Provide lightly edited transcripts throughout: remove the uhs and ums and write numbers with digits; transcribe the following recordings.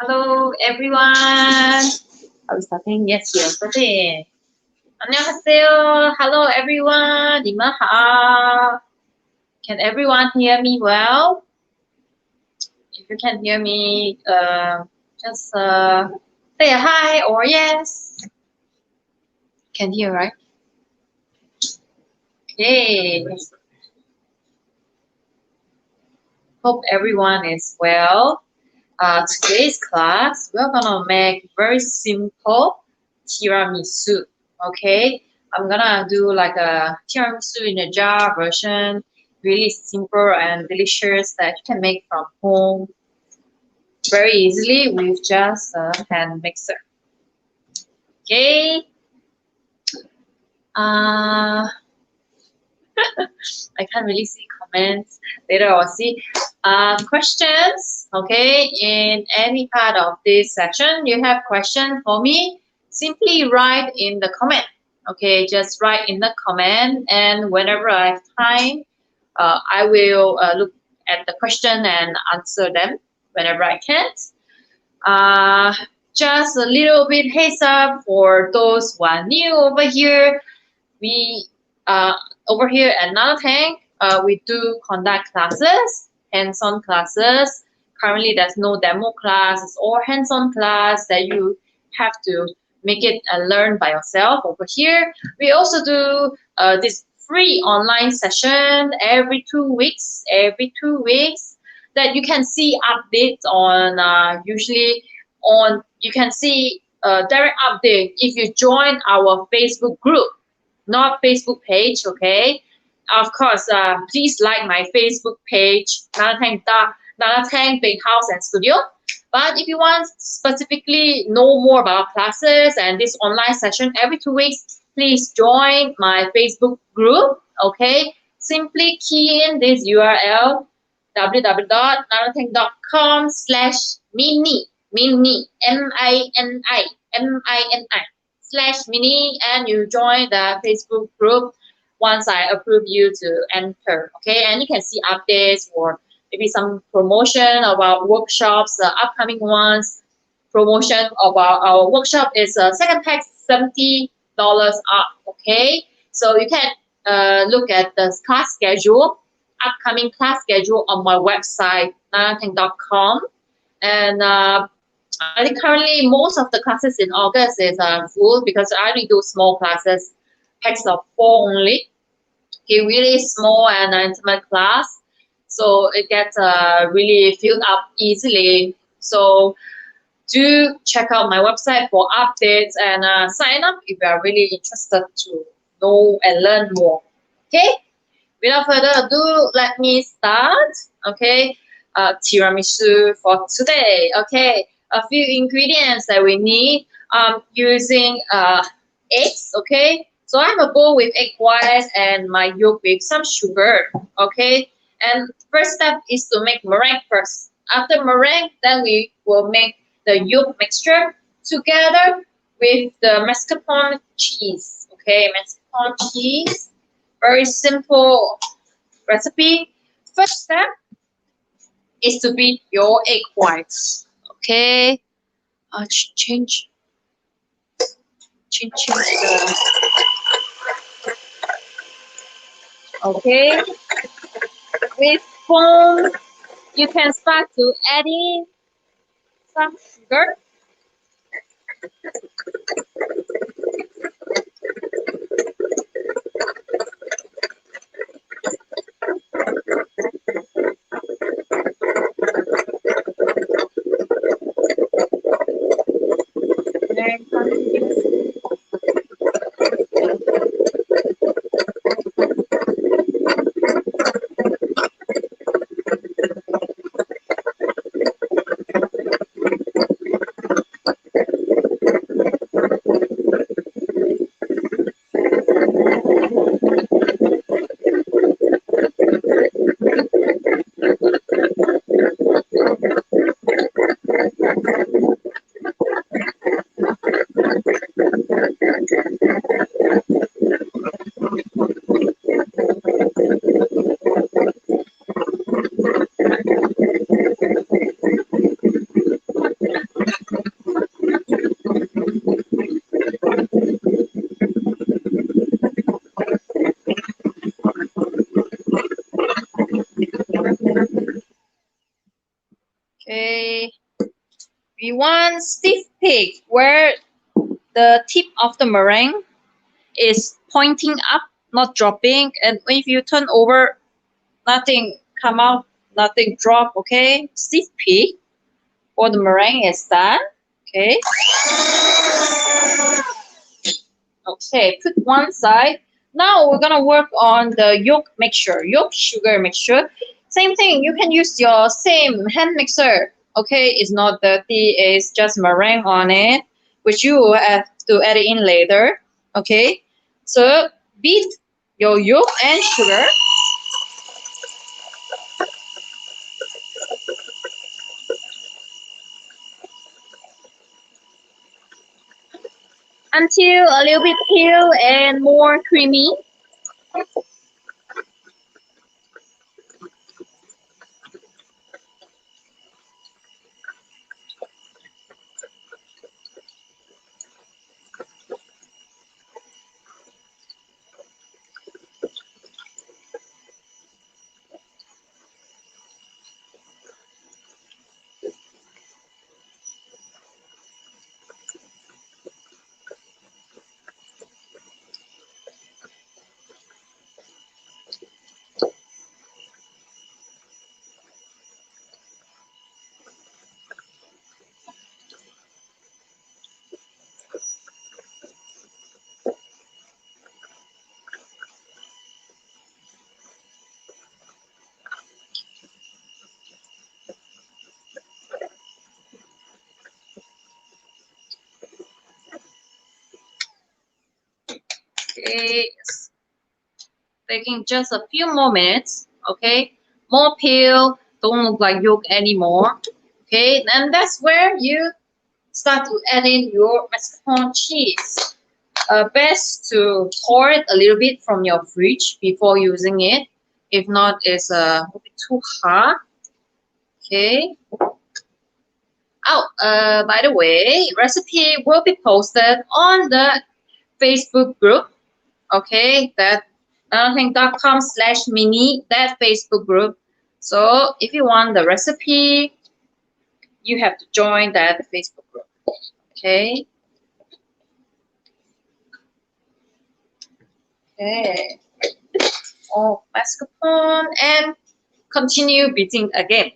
Hello everyone. Are we starting? Yes, we are starting. 안녕하세요. Hello everyone. 你们好. Can everyone hear me well? If you can hear me, just say a hi or yes. Can hear, right? Okay. Hope everyone is well. Today's class, we're gonna make very simple tiramisu. Okay, I'm gonna do like a tiramisu in a jar version, really simple and delicious that you can make from home very easily with just a hand mixer. Okay. I can't really see comments. Later I'll see. Questions, okay, in any part of this section, you have questions for me, simply write in the comment, okay, just write in the comment, and whenever I have time, I will look at the question and answer them whenever I can. Just a little bit heads up for those who are new over here. We over here at Nanatang, we do conduct classes, hands-on classes. Currently, there's no demo classes or hands-on class that you have to make it learn by yourself over here. We also do this free online session every 2 weeks. That you can see updates on. Usually, you can see direct update if you join our Facebook group, not Facebook page, okay? Of course, please like my Facebook page, Nanatang Big House and Studio. But if you want specifically know more about classes and this online session every 2 weeks, please join my Facebook group, okay? Simply key in this URL, www.nanatang.com/mini, M-I-N-I, and you join the Facebook group once I approve you to enter, okay? And you can see updates or maybe some promotion about workshops, upcoming ones. Promotion about our workshop is second pack $70 up, okay? So you can look at the class schedule, upcoming class schedule on my website, nanatang.com. And I think currently most of the classes in August is full because I only do small classes, packs of 4 only. Okay, really small and intimate class, so it gets really filled up easily. So do check out my website for updates and sign up if you are really interested to know and learn more. Okay, without further ado, let me start. Okay, tiramisu for today. Okay, a few ingredients that we need. Using eggs. Okay, so I have a bowl with egg whites and my yolk with some sugar. Okay, and first step is to make meringue first. After meringue, then we will make the yolk mixture together with the mascarpone cheese. Okay, mascarpone cheese. Very simple recipe. First step is to beat your egg whites. Okay, change the. Okay, with spoon, you can start to add in some sugar. You want stiff peak, where the tip of the meringue is pointing up, not dropping. And if you turn over, nothing come out, nothing drop. Okay, stiff peak for the meringue is done. Okay. Okay, put one side. Now we're gonna work on the yolk mixture, yolk sugar mixture. Same thing, you can use your same hand mixer. Okay, it's not dirty, it's just meringue on it, which you will have to add it in later. Okay, so beat your yolk and sugar until a little bit pale and more creamy. Okay, taking just a few more minutes. Okay, more pale, don't look like yolk anymore. Okay, and that's where you start to add in your mascarpone cheese. Best to pour it a little bit from your fridge before using it. If not, it's a bit too hard. Okay. Oh, by the way, recipe will be posted on the Facebook group. Okay, that nanatang.com/mini, that Facebook group. So if you want the recipe, you have to join that Facebook group. Okay. Okay. Oh, mascarpone and continue beating again.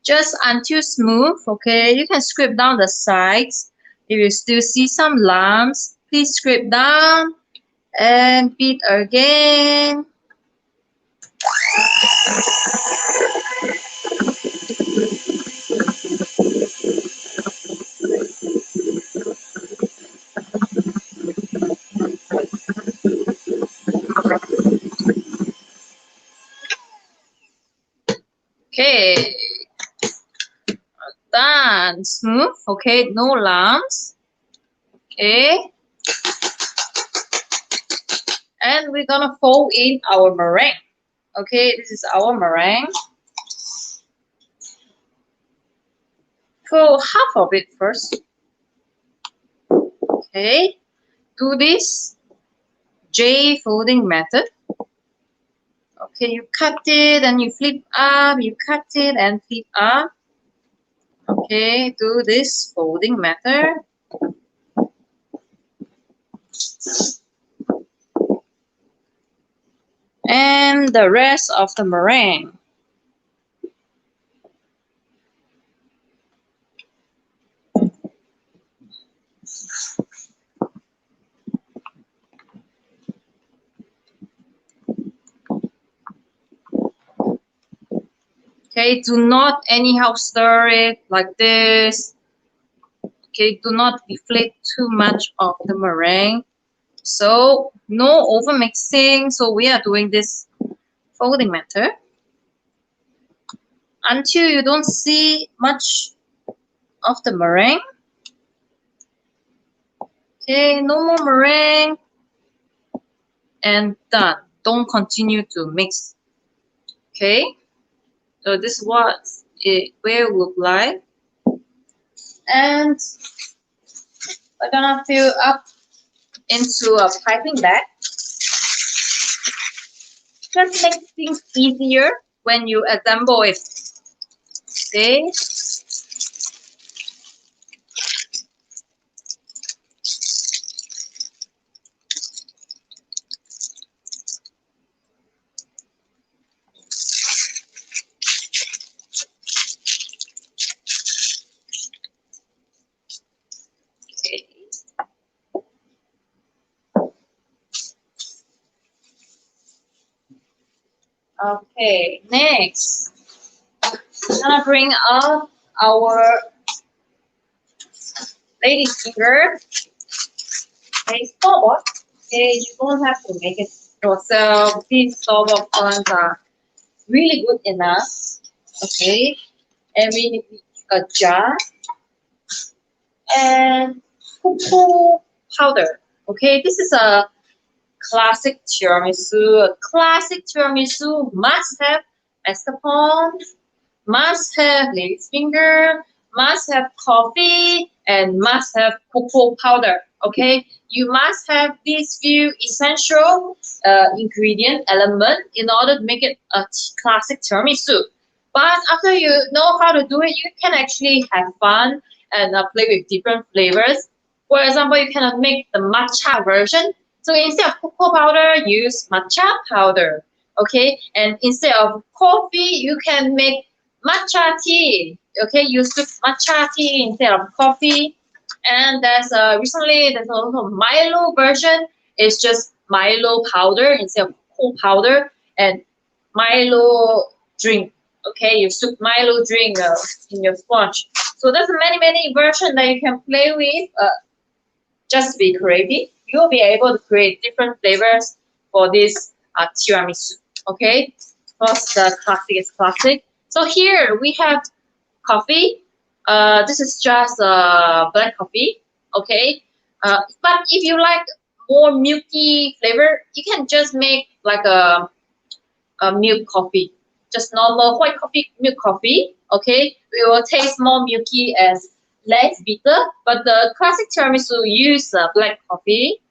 Just until smooth. Okay, you can scrape down the sides. If you still see some lumps, please scrape down and beat again. Okay, done. Smooth. Okay, no lumps. Okay, and we're gonna fold in our meringue. Okay, this is our meringue. Fold half of it first. Okay, do this J folding method. Okay, you cut it and you flip up, you cut it and flip up. Okay, do this folding method. And the rest of the meringue. Okay, do not anyhow stir it like this. Okay, do not deflate too much of the meringue. So no over mixing. So we are doing this folding method. until you don't see much of the meringue. Okay, no more meringue, and done. Don't continue to mix. Okay, so this is what it will look like, and we're gonna fill up into a piping bag. Just make things easier when you assemble it. Okay. Okay, next, I'm gonna bring up our lady's finger. A store-bought. Okay, you don't have to make it yourself. These store-bought ones are really good enough. Okay, and we need a jar and cocoa powder. Okay, this is a classic tiramisu. A classic tiramisu must have mascarpone, must have lady's finger, must have coffee, and must have cocoa powder. Okay, you must have these few essential ingredient element in order to make it a classic tiramisu. But after you know how to do it, you can actually have fun and play with different flavors. For example, you can make the matcha version. So instead of cocoa powder, use matcha powder. Okay, and instead of coffee, you can make matcha tea. Okay, use matcha tea instead of coffee. And there's also Milo version. It's just Milo powder instead of cocoa powder, and Milo drink. Okay, you soup Milo drink in your sponge. So there's many versions that you can play with. Just be creative. You'll be able to create different flavors for this tiramisu. Okay, because the classic is classic. So here we have coffee. This is just black coffee. Okay, but if you like more milky flavor, you can just make like a milk coffee, just normal white coffee, milk coffee. Okay, it will taste more milky and less bitter. But the classic tiramisu use black coffee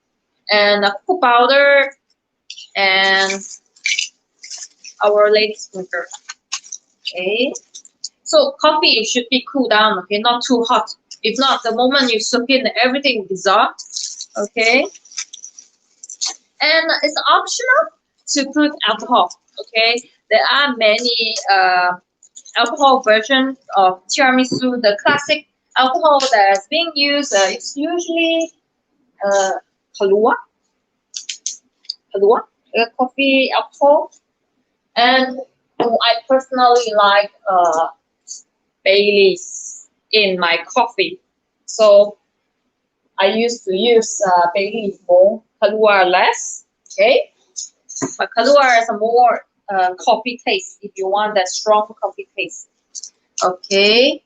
and cocoa powder and our lady's finger. Okay, so coffee it should be cooled down. Okay, not too hot. If not, the moment you soak in, everything dissolves. Okay, and it's optional to put alcohol. Okay, there are many alcohol versions of tiramisu. The classic alcohol that's being used is usually uh, Kahlua, coffee alcohol, and I personally like Bailey's in my coffee. So I used to use Bailey's more, Kahlua less. Okay, but Kahlua is a more coffee taste if you want that strong coffee taste. Okay.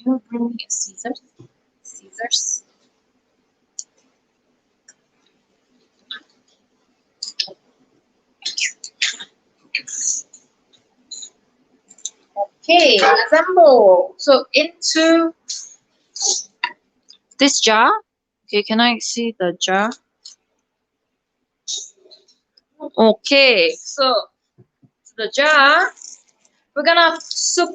Can you bring me a scissors? Scissors. Okay, assemble. So into this jar. Okay, can I see the jar? Okay, so the jar, we're gonna soak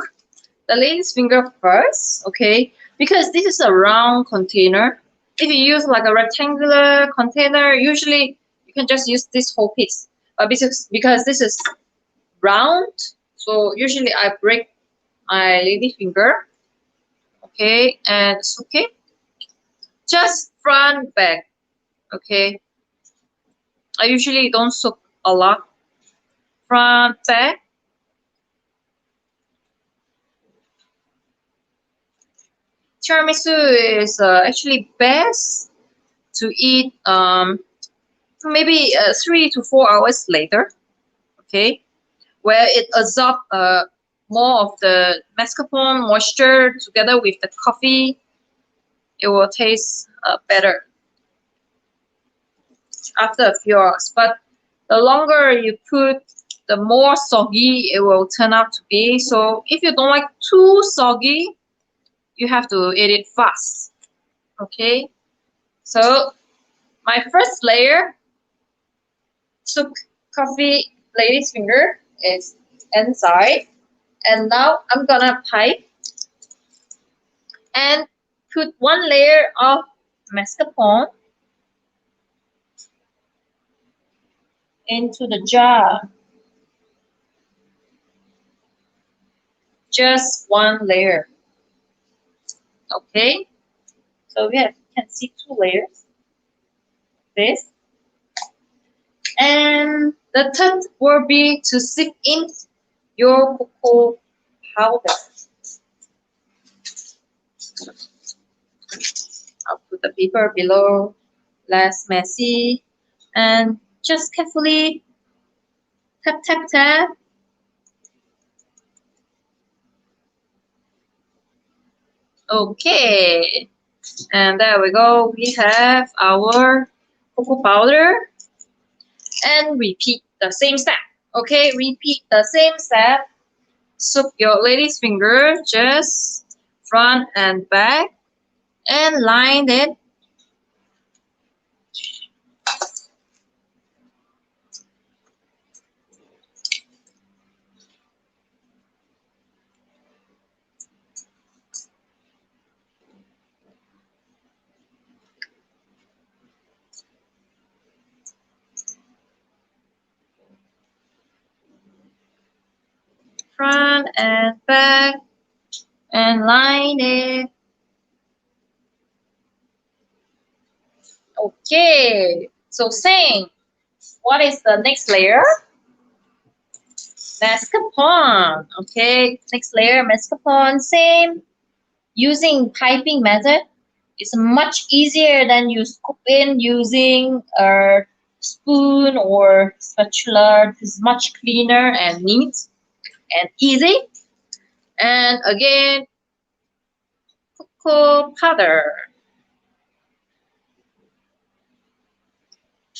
the lady's finger first, okay? Because this is a round container. If you use like a rectangular container, usually you can just use this whole piece. But because this is round, so usually I break my lady finger, okay? And it's okay. Just front back, okay? I usually don't soak a lot. Front back. Tiramisu is actually best to eat maybe 3 to 4 hours later, okay, where it absorbs more of the mascarpone moisture together with the coffee, it will taste better after a few hours. But the longer you put, the more soggy it will turn out to be. So if you don't like too soggy, you have to eat it fast. Okay, so my first layer took coffee lady's finger is inside, and now I'm gonna pipe and put one layer of mascarpone into the jar. Just one layer. Okay, so we can see two layers. This, and the third will be to sip in your cocoa powder. I'll put the paper below, less messy, and just carefully tap tap tap. Okay, and there we go. We have our cocoa powder, and repeat the same step. Okay, repeat the same step. Soak your lady's finger just front and back and line it. Front and back and line it. Okay, so same. What is the next layer? Mascarpone. Okay, next layer mascarpone. Same. Using piping method is much easier than you scoop in using a spoon or spatula. It's much cleaner and neat and easy. And again, cocoa powder.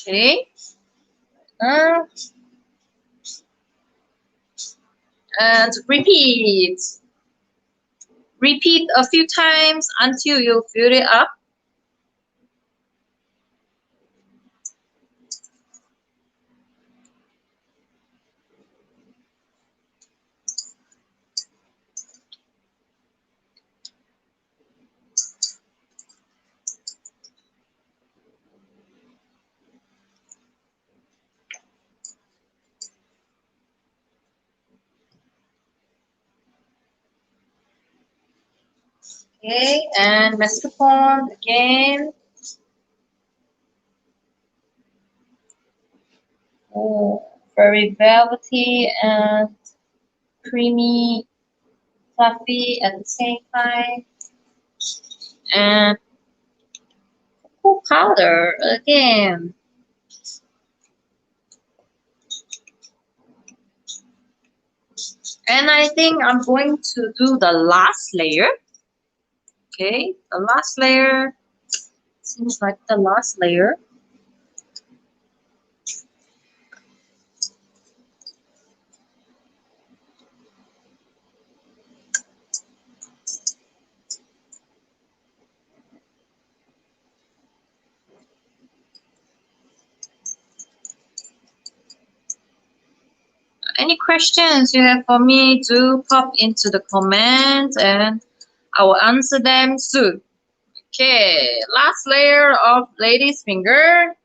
Okay. Uh, and repeat. Repeat a few times until you fill it up. Okay, and mascarpone again. Oh, very velvety and creamy, fluffy at the same time. And cocoa powder again. And I think I'm going to do the last layer. Okay, the last layer seems like the last layer. Any questions you have for me, do pop into the comments and I will answer them soon. Okay, last layer of lady's finger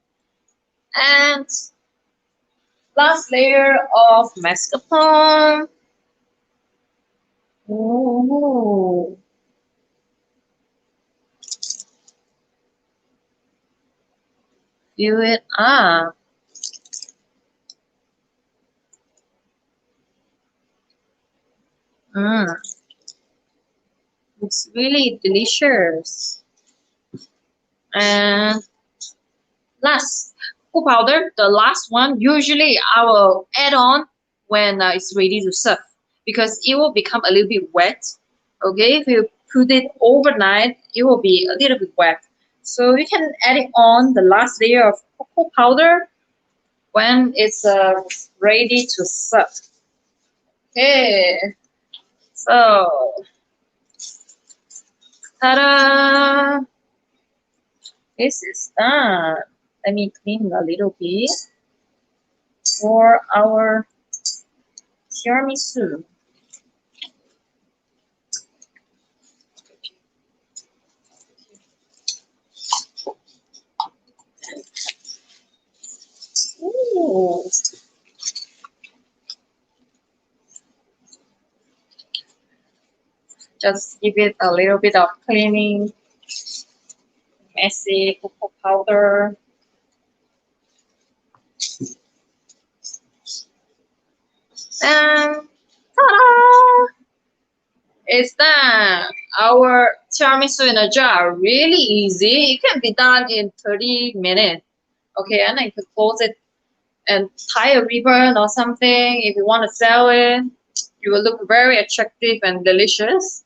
and last layer of mascarpone. Ooh. Fill it up. Looks really delicious. And last, cocoa powder, the last one, usually I will add on when it's ready to serve. because it will become a little bit wet. Okay, if you put it overnight, it will be a little bit wet. So you can add it on the last layer of cocoa powder when it's ready to serve. Okay, so ta-da! This is done. Let me clean a little bit for our tiramisu. Ooh. Just give it a little bit of cleaning, messy cocoa powder. And ta-da! It's done. Our tiramisu in a jar. Really easy. It can be done in 30 minutes. Okay, and I could close it and tie a ribbon or something. If you want to sell it, it will look very attractive and delicious.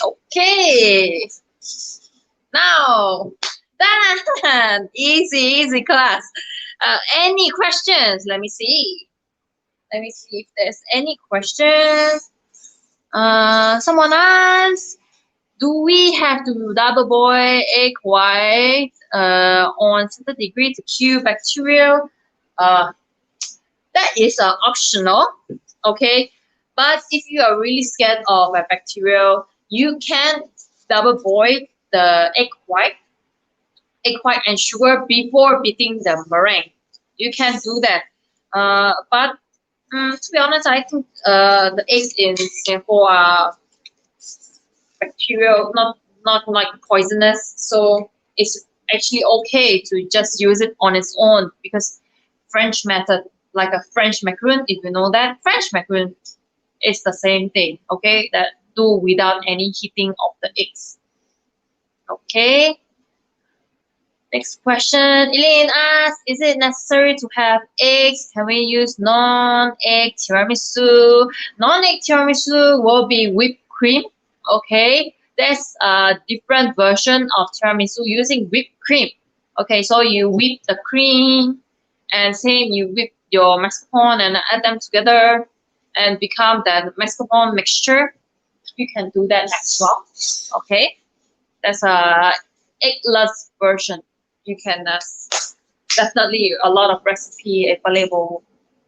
Okay. Now, done. Easy class. Any questions? Let me see. Let me see if there's any questions. Someone asked, do we have to double boil egg white on certain degree to kill bacteria? That is optional, okay? But if you are really scared of a bacteria, you can double boil the egg white and sugar before beating the meringue. You can do that. But to be honest, I think the eggs in Singapore are bacterial, not like poisonous. So it's actually okay to just use it on its own, because French method, like a French macaron, if you know that, French macaron is the same thing, okay? That do without any heating of the eggs. Okay. Next question. Elaine asks, is it necessary to have eggs? Can we use non-egg tiramisu? Non-egg tiramisu will be whipped cream. Okay. There's a different version of tiramisu using whipped cream. Okay, so you whip the cream and same you whip your mascarpone and add them together and become that mascarpone mixture. You can do that as well. Okay. That's a eggless version. You can definitely a lot of recipe available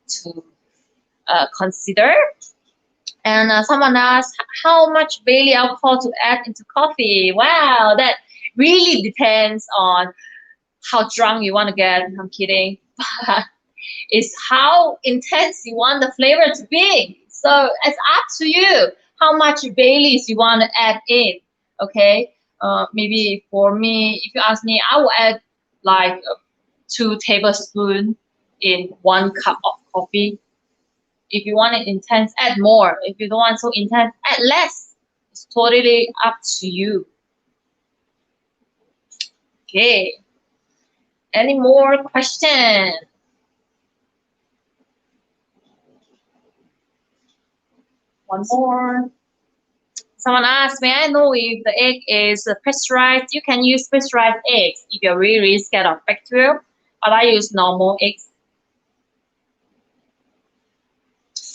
to consider. And someone asked, how much Bailey alcohol to add into coffee? Wow, that really depends on how drunk you want to get. I'm kidding. But it's how intense you want the flavor to be. So it's up to you how much Baileys you want to add in. Okay. Maybe for me, if you ask me, I will add like 2 tablespoons in 1 cup of coffee. If you want it intense, add more. If you don't want so intense, add less. It's totally up to you. Okay. Any more questions? One more. Someone asked, may I know if the egg is pasteurized? You can use pasteurized eggs if you're really scared of bacteria, but I use normal eggs.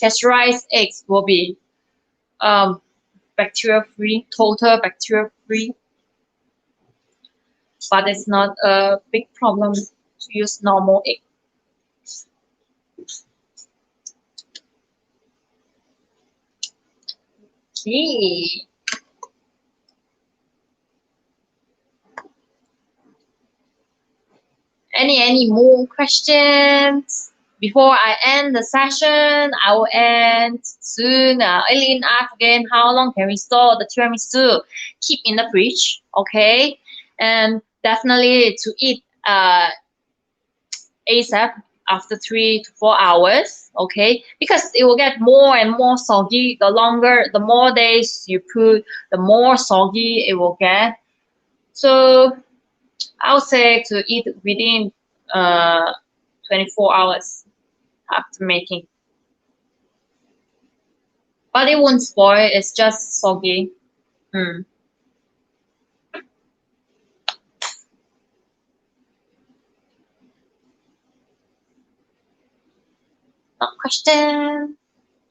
Pasteurized eggs will be bacteria-free, total bacteria-free, but it's not a big problem to use normal egg. Okay. Any more questions? Before I end the session, I will end soon. Eileen asked again, how long can we store the tiramisu? Keep in the fridge, okay? And definitely to eat ASAP after 3 to 4 hours, okay? Because it will get more and more soggy. The more days you put, the more soggy it will get. So I would say to eat within 24 hours after making. but it won't spoil. It's just soggy. Mm. No question.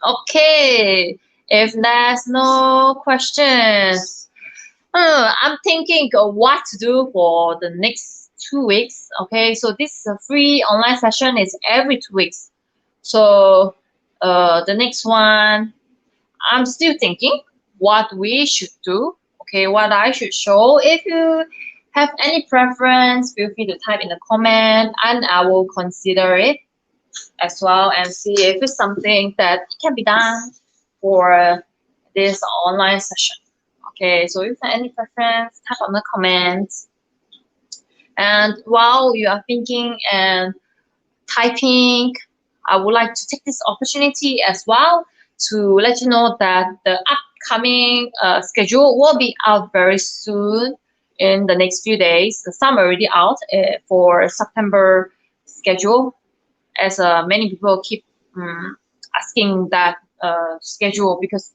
Okay. If there's no questions, I'm thinking of what to do for the next 2 weeks. Okay, so this free online session is every 2 weeks. So the next one, I'm still thinking what we should do. Okay, what I should show. If you have any preference, feel free to type in the comment, and I will consider it as well and see if it's something that can be done for this online session. Okay, so if you have any preference, type on the comments. And while you are thinking and typing, I would like to take this opportunity as well to let you know that the upcoming schedule will be out very soon in the next few days. Some already out for September schedule, as many people keep asking that schedule because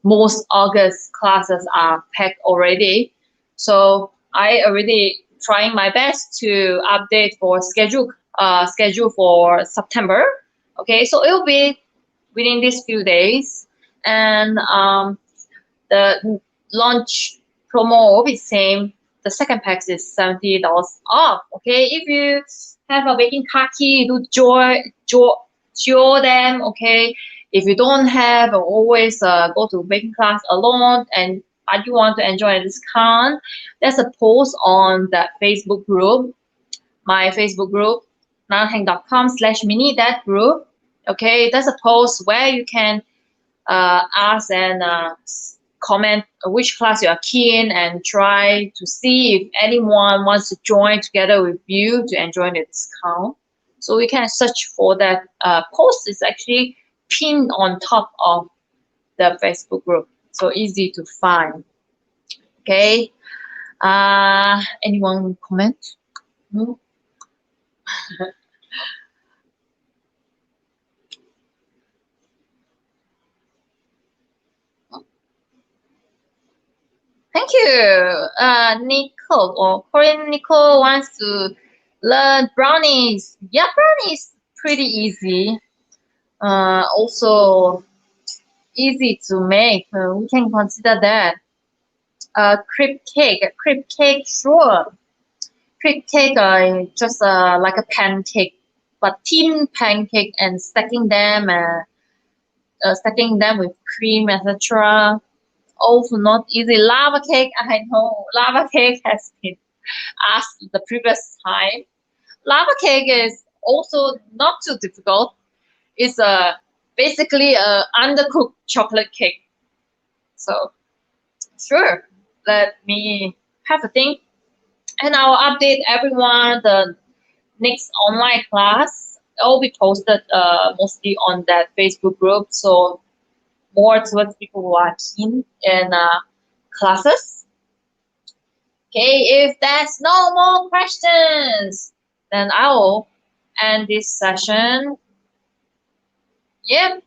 most August classes are packed already. So I already trying my best to update for schedule for September. Okay, so it will be within these few days, and the launch promo will be same. The second pack is $70 off. Okay, if you have a baking kaki, do join them. Okay, if you don't have, always go to baking class alone, and but you want to enjoy a discount, there's a post on that Facebook group, my Facebook group, nanatang.com/mini that group. Okay, there's a post where you can ask and comment which class you are keen and try to see if anyone wants to join together with you to enjoy the discount. So we can search for that post. Is actually pinned on top of the Facebook group, so easy to find. Okay. Anyone comment? No? Thank you. Nicole or Korean Nicole wants to learn brownies. Yeah, brownies pretty easy. Also easy to make. We can consider that. Crepe cake, sure. Crepe cake just like a pancake, but thin pancake and stacking them with cream, etc. Also not easy. Lava cake, I know. Lava cake has been asked the previous time. Lava cake is also not too difficult. It's basically a undercooked chocolate cake. So sure, let me have a think, and I'll update everyone. The next online class will be posted mostly on that Facebook group. So more towards people who are keen in classes. Okay, if there's no more questions, then I will end this session. Yep.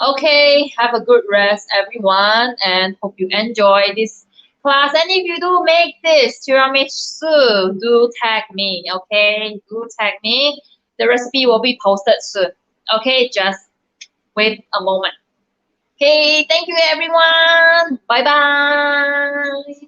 Okay, have a good rest, everyone, and hope you enjoy this class. And if you do make this tiramisu, do tag me, okay? Do tag me. The recipe will be posted soon. Okay, just wait a moment. Okay, thank you, everyone. Bye-bye.